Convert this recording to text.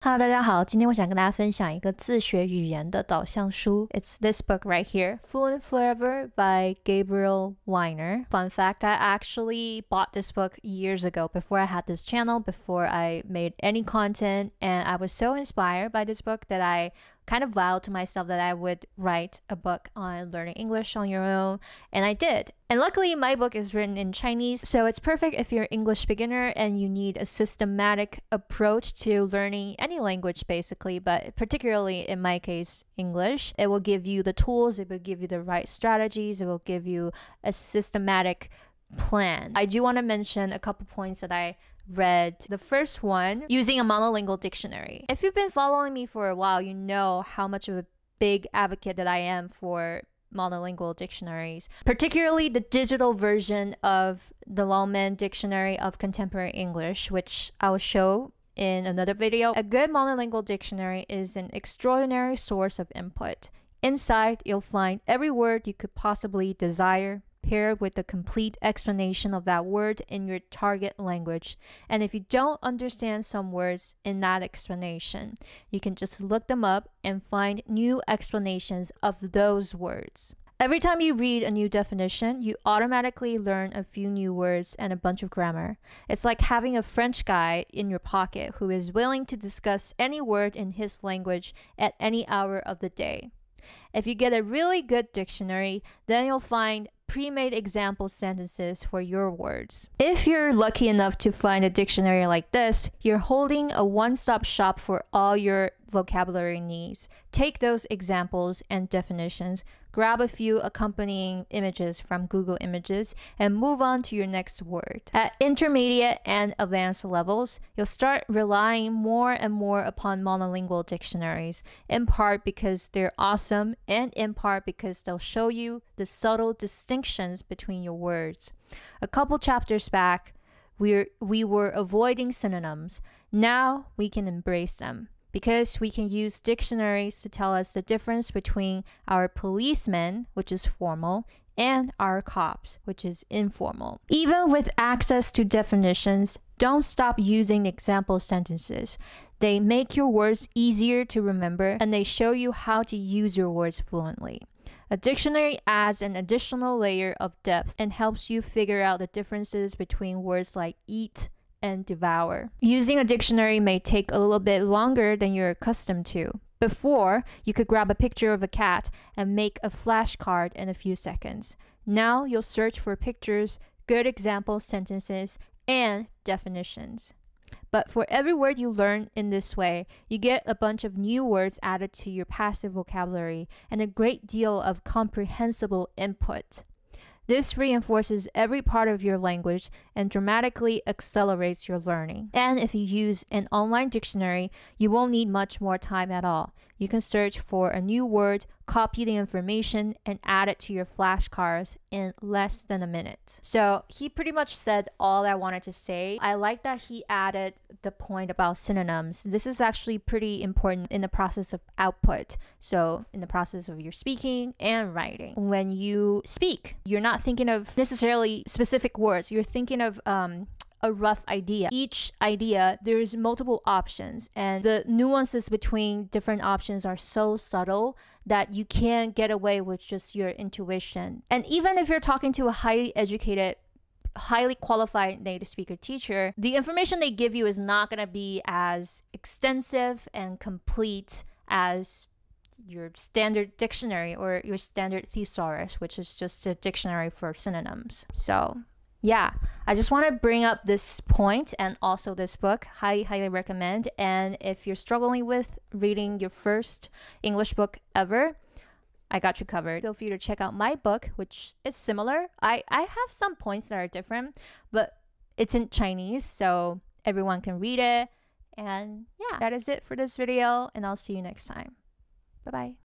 Hello， 大家好，今天我想跟大家分享一个自学语言的导向书。It's this book right here, Fluent Forever by Gabriel Weiner. Fun fact, I actually bought this book years ago before I had this channel, before I made any content, and I was so inspired by this book that I kind of vowed to myself that I would write a book on learning English on your own, and I did. And luckily, my book is written in Chinese, so it's perfect if you're an English beginner and you need a systematic approach to learning any language, basically, but particularly in my case, English. It will give you the tools, it will give you the right strategies, it will give you a systematic plan. I do want to mention a couple points that I read. The first one, using a monolingual dictionary. If you've been following me for a while, you know how much of a big advocate that I am for monolingual dictionaries, particularly the digital version of the Longman Dictionary of Contemporary English, which I will show in another video. A good monolingual dictionary is an extraordinary source of input. Inside, you'll find every word you could possibly desire, paired with a complete explanation of that word in your target language. And if you don't understand some words in that explanation, you can just look them up and find new explanations of those words. Every time you read a new definition, you automatically learn a few new words and a bunch of grammar. It's like having a French guy in your pocket who is willing to discuss any word in his language at any hour of the day. If you get a really good dictionary, then you'll find pre-made example sentences for your words. If you're lucky enough to find a dictionary like this, you're holding a one-stop shop for all your vocabulary needs. Take those examples and definitions, grab a few accompanying images from Google Images, and move on to your next word. At intermediate and advanced levels, you'll start relying more and more upon monolingual dictionaries, in part because they're awesome and in part because they'll show you the subtle distinctions between your words. A couple chapters back, we were avoiding synonyms. Now we can embrace them, because we can use dictionaries to tell us the difference between our policemen, which is formal, and our cops, which is informal. Even with access to definitions, don't stop using example sentences. They make your words easier to remember, and they show you how to use your words fluently. A dictionary adds an additional layer of depth and helps you figure out the differences between words like eat and devour. Using a dictionary may take a little bit longer than you're accustomed to. Before, you could grab a picture of a cat and make a flashcard in a few seconds. Now you'll search for pictures, good example sentences, and definitions. But for every word you learn in this way, you get a bunch of new words added to your passive vocabulary and a great deal of comprehensible input. This reinforces every part of your language and dramatically accelerates your learning. And if you use an online dictionary, you won't need much more time at all. You can search for a new word, copy the information, and add it to your flashcards in less than a minute. So he pretty much said all I wanted to say. I like that he added the point about synonyms. This is actually pretty important in the process of output. So in the process of your speaking and writing. When you speak, you're not thinking of necessarily specific words. You're thinking of a rough idea. Each idea, there's multiple options, and the nuances between different options are so subtle that you can't get away with just your intuition. And even if you're talking to a highly educated, highly qualified native speaker teacher, the information they give you is not going to be as extensive and complete as your standard dictionary or your standard thesaurus, which is just a dictionary for synonyms. So yeah, I just want to bring up this point and also this book. Highly recommend. And if you're struggling with reading your first English book ever, I got you covered. Feel free to check out my book, which is similar. I have some points that are different, but it's in Chinese, so everyone can read it. And yeah, that is it for this video, and I'll see you next time. Bye-bye.